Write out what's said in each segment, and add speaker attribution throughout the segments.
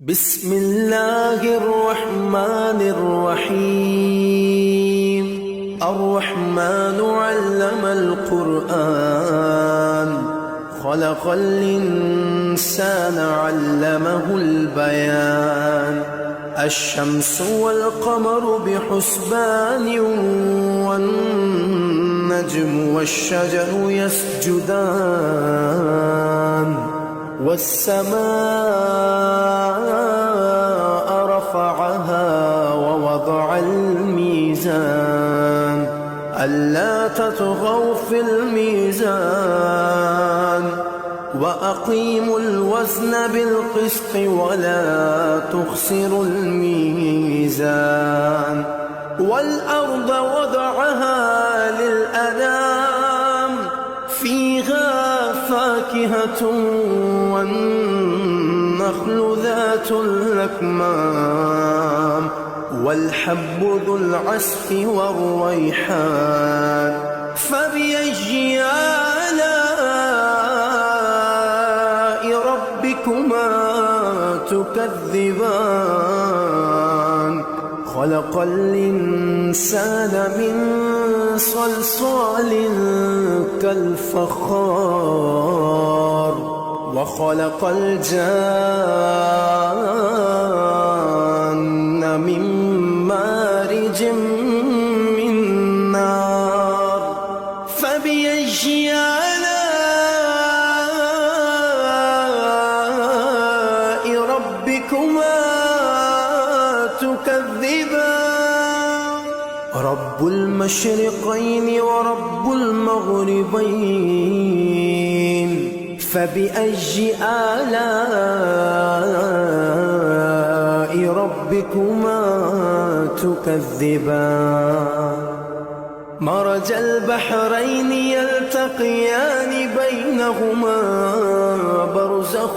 Speaker 1: بسم الله الرحمن الرحيم. الرحمن علم القرآن، خلق الإنسان علمه البيان. الشمس والقمر بحسبان، والنجم والشجر يسجدان. والسماء رفعها ووضع الميزان، ألا تطغوا في الميزان. وأقيموا الوزن بالقسط ولا تخسروا الميزان. والأرض وضعها للأنام، فيها فاكهة والنخل ذات الأكمام، والحب ذو العصف والريحان. فبأي آلاء ربكما تكذبان؟ خلق الإنسان من صلصال كالفخار، وخلق الجان من مارج من نار. فبأي آلاء ربكما تكذبان؟ رب المشرقين ورب المغربين، فبأي آلاء ربكما تكذبان؟ مرج البحرين يلتقيان، بينهما برزخ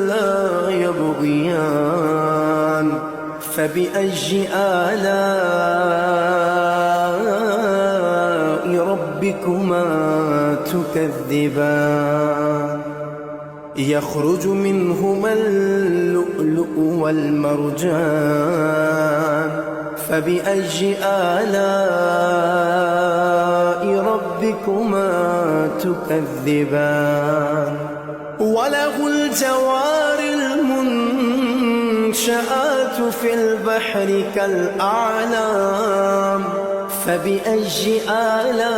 Speaker 1: لا يبغيان. فبأي آلاء ربكما تكذبان؟ يخرج منهما اللؤلؤ والمرجان، فبأي آلاء ربكما تكذبان؟ وله الجوار المنشآت في البحر كالأعلام، فبأي آلاء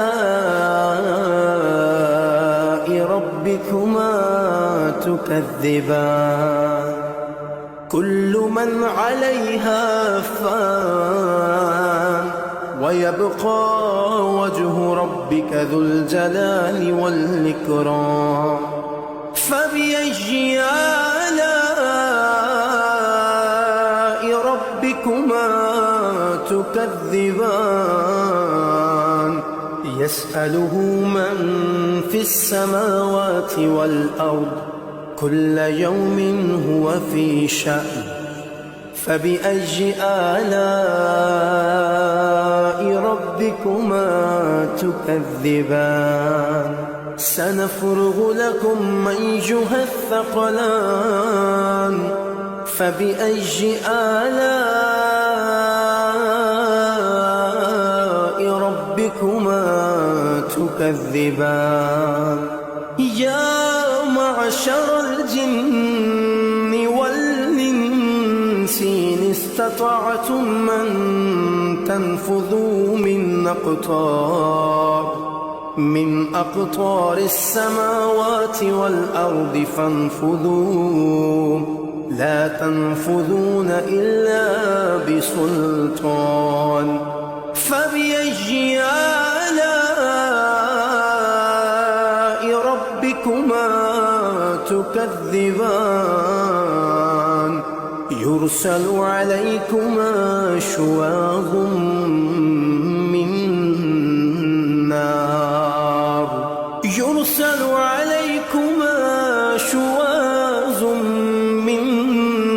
Speaker 1: ربكما تكذبان؟ كل من عليها فان، ويبقى وجه ربك ذو الجلال والإكرام. فبأي آلاء ربكما تكذبان؟ يسأله من في السماوات والأرض، كل يوم هو في شأن. فبأي آلاء ربكما تكذبان؟ سنفرغ لكم أيها الثقلان. فبأي آلاء ربكما تكذبان؟ يا معشر الجن والإنس إن استطعتم أن تنفذوا من أقطار السماوات والأرض فانفذوا، لا تنفذون إلا بسلطان. فبأي آلاء ربكما تكذبان؟ يرسل عليكما شواظ من نار، يرسل عليكما شواظ من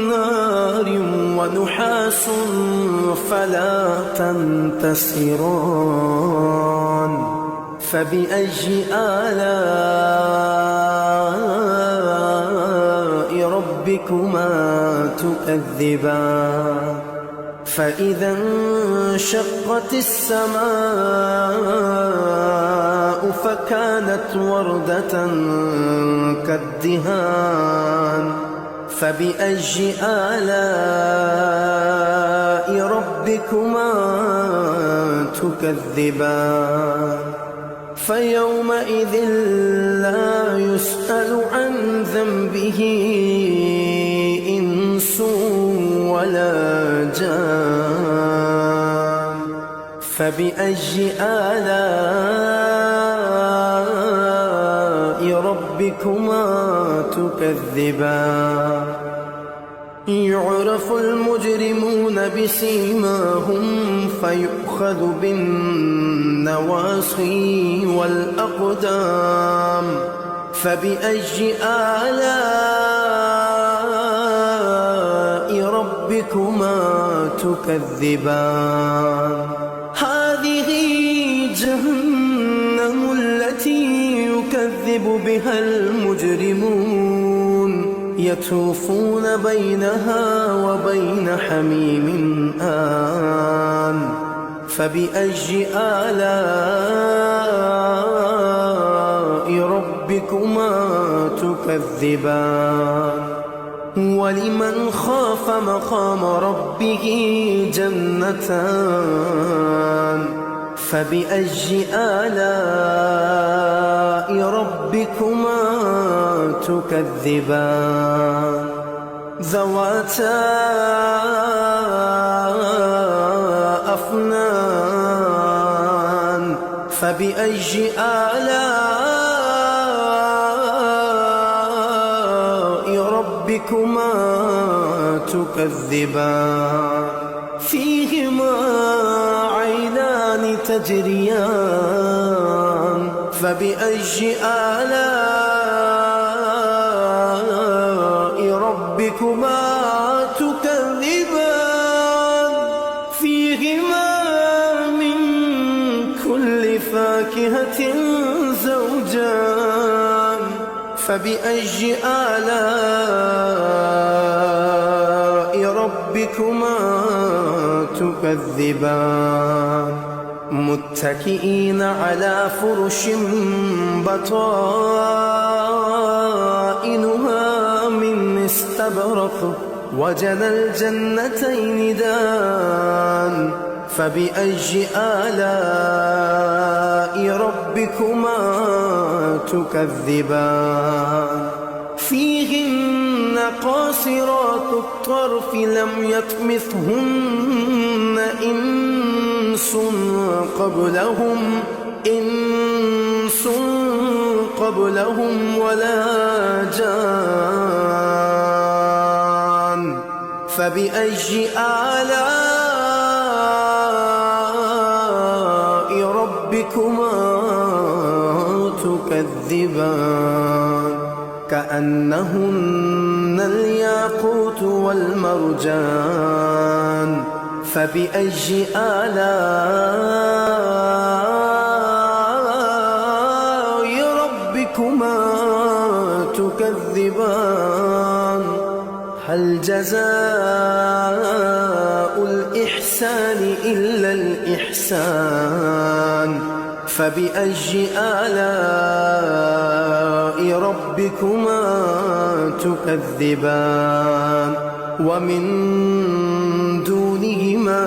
Speaker 1: نار ونحاس فلا تنتصران. فبأي آلاء ربكما تكذبان فإذا انشقت السماء فكانت وردة كالدهان فبأي آلاء ربكما تكذبان فيومئذ لا يسأل عن ذنبه إنس ولا جان فبأي آلاء ربكما تكذبان يعرف المجرمون بسيماهم فيؤخذ بالنواصي والأقدام فبأي آلاء ربكما تكذبان هذه جهنم التي يكذب بها المجرمون يطوفون بينها وبين حميم آن فبأي آلاء ربكما تكذبان ولمن خاف مقام ربه جنتان فبأي آلاء ربكما تكذبان ذواتا أفنان فبأي آلاء ربكما تكذبان فيهما عينان تجريان فبأي آلاء ربكما تكذبان فيهما من كل فاكهة زوجان فبأي آلاء ربكما تكذبان متكئين على فرش بطائنها من استبرق وجنى الجنتين دان فبأي آلاء ربكما تكذبان فيهن قاصرات الطرف لم يطمثهن إنس قبلهم ولا جان فبأي آلاء ربكما تكذبان كأنهن الياقوت والمرجان فبأي آلاء ربكما تكذبان هل جزاء الإحسان إلا الإحسان فبأي آلاء ربكما تكذبان ومن دونهما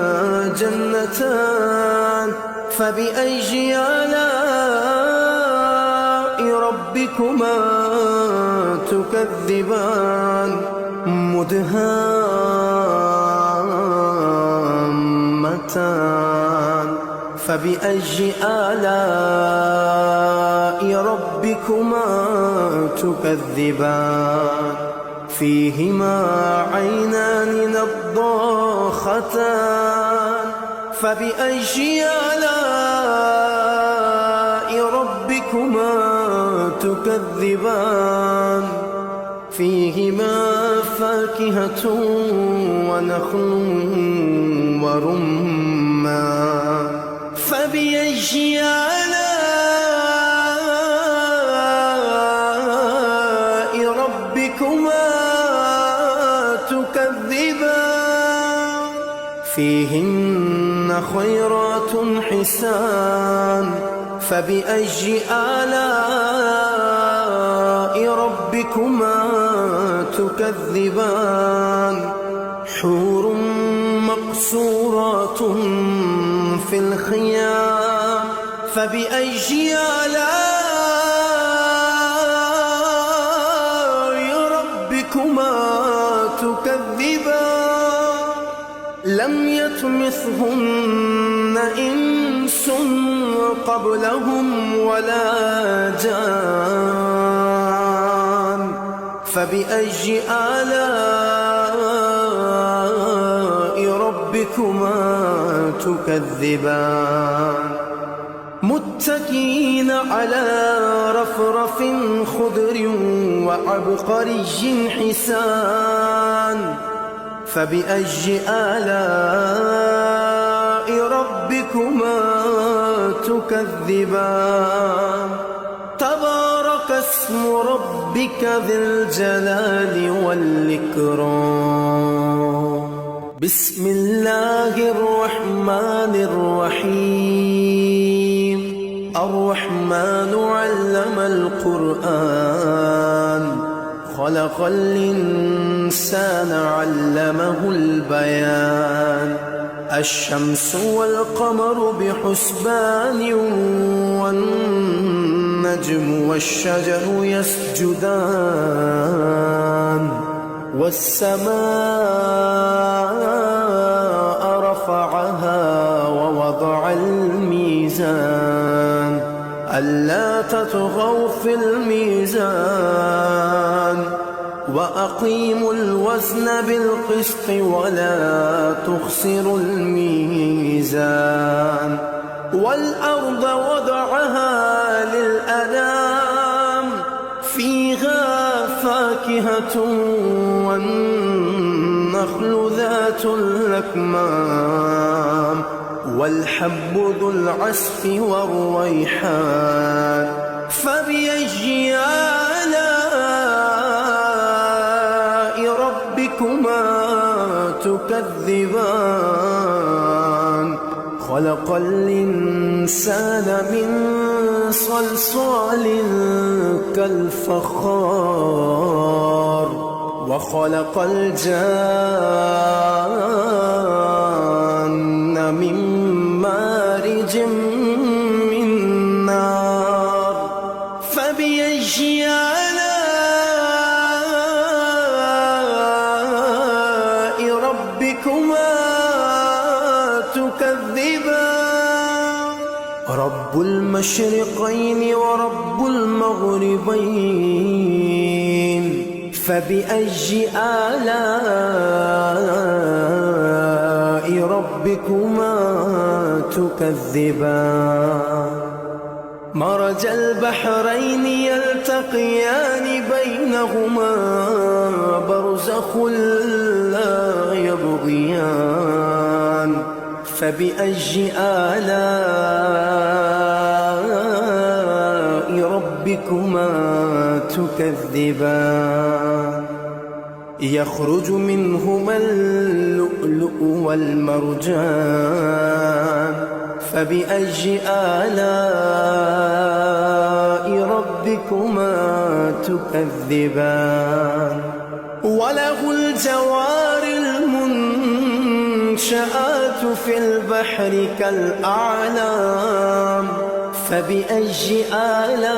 Speaker 1: جنتان فبأي آلاء ربكما تكذبان مدهامتان فبأي آلاء ربكما تكذبان فيهما عينان نضاختان فبأي آلاء ربكما تكذبان فيهما فاكهة ونخل ورمان فبأي آلاء ربكما تكذبان فيهن خيرات حسان فبأي آلاء ربكما تكذبان حور مقصورات في الخيام فبأي آلاء ربكما تكذبان لم يطمثهن إنس قبلهم ولا جان فبأي آلاء ربكما تكذبان متكئين على رفرف خضر وعبقري حسان فبأي آلاء ربكما تكذبان تبارك اسم ربك ذي الجلال والإكرام بسم الله الرحمن الرحيم الرحمن علم القرآن خلق الإنسان علمه البيان الشمس والقمر بحسبان والنجم والشجر يسجدان والسماء رفعها ووضع الميزان ألا تطغوا في الميزان وأقيموا الوزن بالقسط ولا تخسروا الميزان والأرض وضعها للأنام فيها فاكهة والنخل ذات الأكمام والحب ذو العصف والريحان فبأي آلاء ربكما تكذبان خلق الإنسان من صلصال كالفخار وخلق الجان من مارج من نار فبأي آلاء ربكما تكذبان رب المشرقين ورب المغربين فبأي آلاء ربكما تكذبان مرج البحرين يلتقيان بينهما برزخ لا يبغيان فبأي آلاء ربكما تكذبان يخرج منهما اللؤلؤ والمرجان فبأي آلاء ربكما تكذبان وله الجوار المنشآت في البحر كالأعلام فبأي آلاء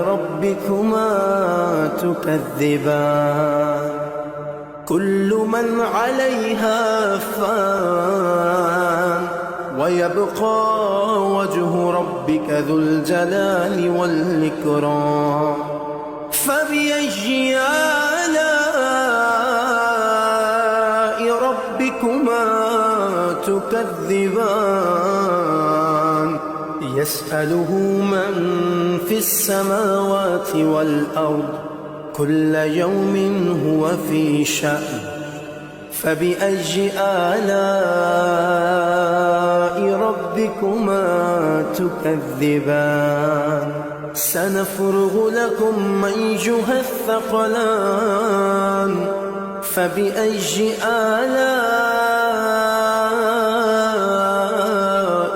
Speaker 1: ربكما تكذبان كل من عليها فان ويبقى وجه ربك ذو الجلال والإكرام فبأي آلاء ربكما تكذبان يسأله من في السماوات والأرض كل يوم هو في شأن فبأي آلاء ربكما تكذبان سنفرغ لكم أيها الثقلان فبأي آلاء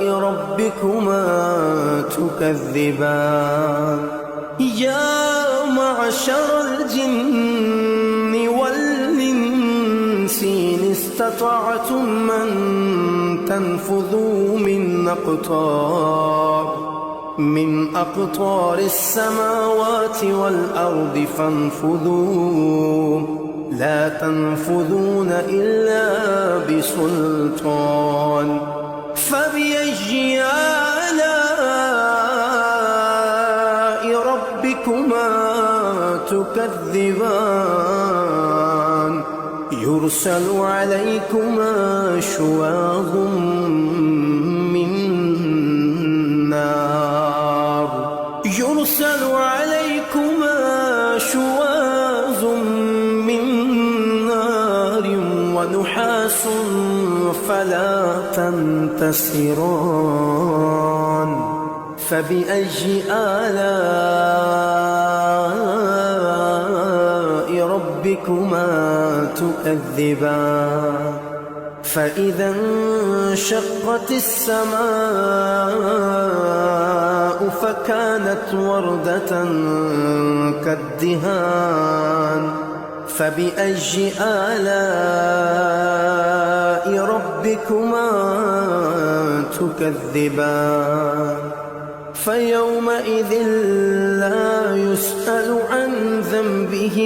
Speaker 1: ربكما تكذبان يا معشر الجن والإنس إن استطعتم أن تنفذوا من أقطار السماوات والأرض فانفذوا لا تنفذون إلا بسلطان فبأي آلاء ربكما تكذبان يرسل عليكما شواظ من نار ونحاس فلا تنتصران فبأي آلاء ربكما تكذبان فإذا انشقت السماء فكانت وردة كالدهان فبأي آلاء ربكما تكذبان فيومئذ لا يسأل عن ذنبه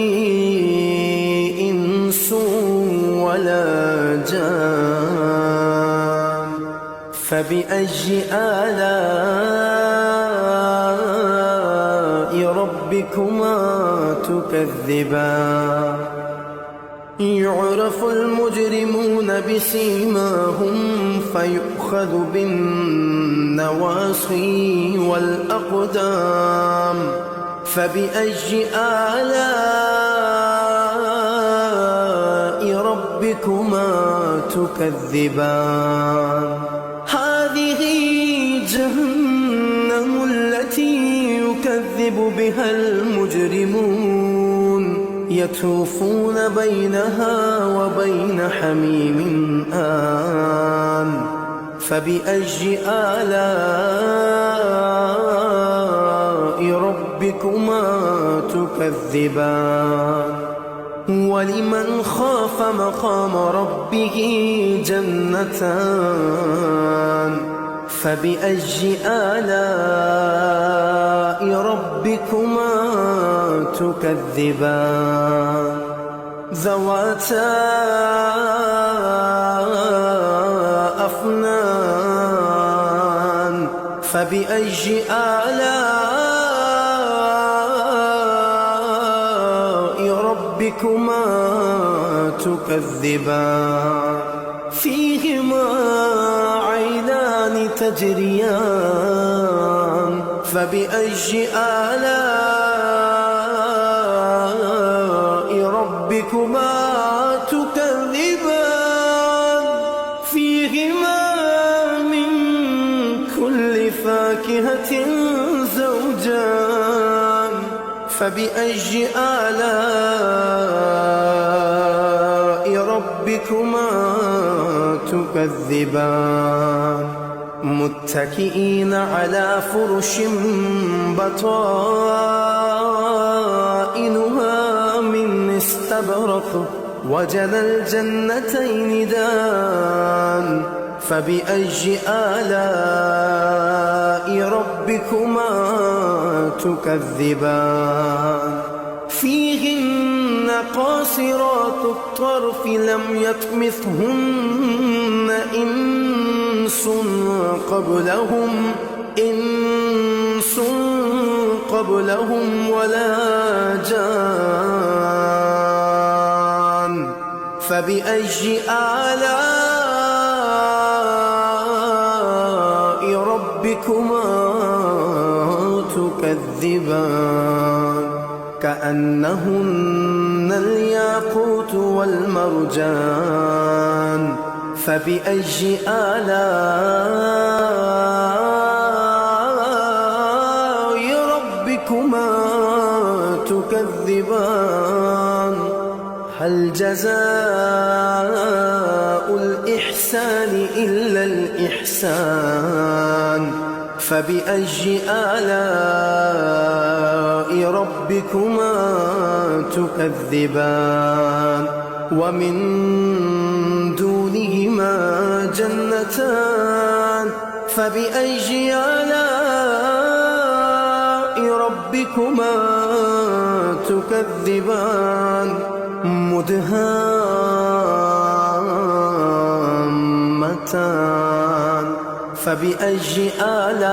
Speaker 1: إنس ولا جان فبأي آلاء ربكما تكذبان يعرف المجرمون بسيماهم فيؤخذ بالنواصي والأقدام فبأي آلاء ربكما تكذبان هذه جهنم التي يكذب بها المجرمون يطوفون بينها وبين حميم آن فبأي آلاء ربكما تكذبان ولمن خاف مقام ربه جنتان فبأي آلاء ربكما تكذبان ذواتا أفنان فبأي آلاء ربكما تكذبان فيهما عينان تجريان فبأي آلاء ربكما تكذبان فيهما من كل فاكهة زوجان فبأي آلاء ربكما تكذبان متكئين على فرش بطائنها من استبرق وجنى الجنتين دان فبأي آلاء ربكما تكذبان فيهن قاصرات الطرف لم يطمثهن إنس قبلهم ولا جان فبأي آلاء ربكما تكذبان كأنهن الياقوت والمرجان فبأي آلاء هل جزاء الإحسان إلا الإحسان فبأي آلاء ربكما تكذبان ومن دونهما جنتان فبأي آلاء ربكما تكذبان مدهامتان فبأي آلاء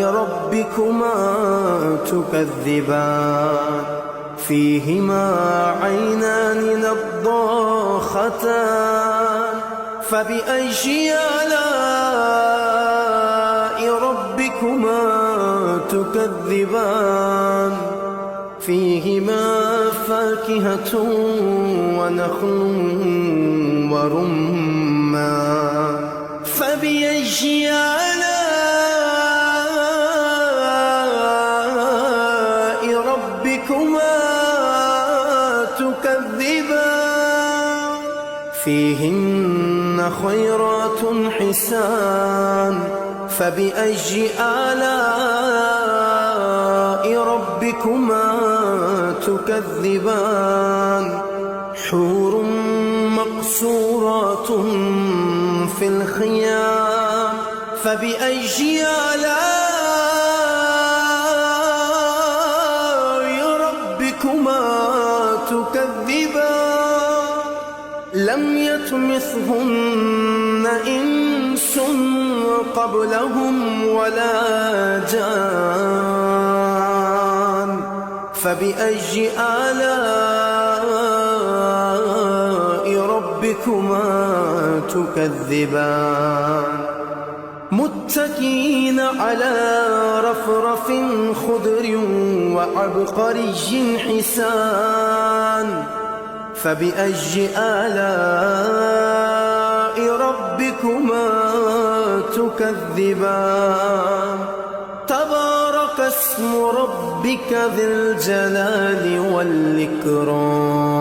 Speaker 1: ربكما تكذبان فيهما عينان نضاختان فبأي آلاء ربكما تكذبان فيهما فاكهة ونخل ورمان فبأي آلاء ربكما تكذبان فيهن خيرات حسان فبأي آلاء ربكما تكذبان حور مقصورات في الخيام فبأي آلاء ربكما تكذبان لم يطمثهن إنس قبلهم ولا جان فبأي آلاء ربكما تكذبان متكئين على رفرف خضر وعبقري حسان فبأي آلاء ربكما تكذبان تبارك اسم ربك ذي الجلال والإكرام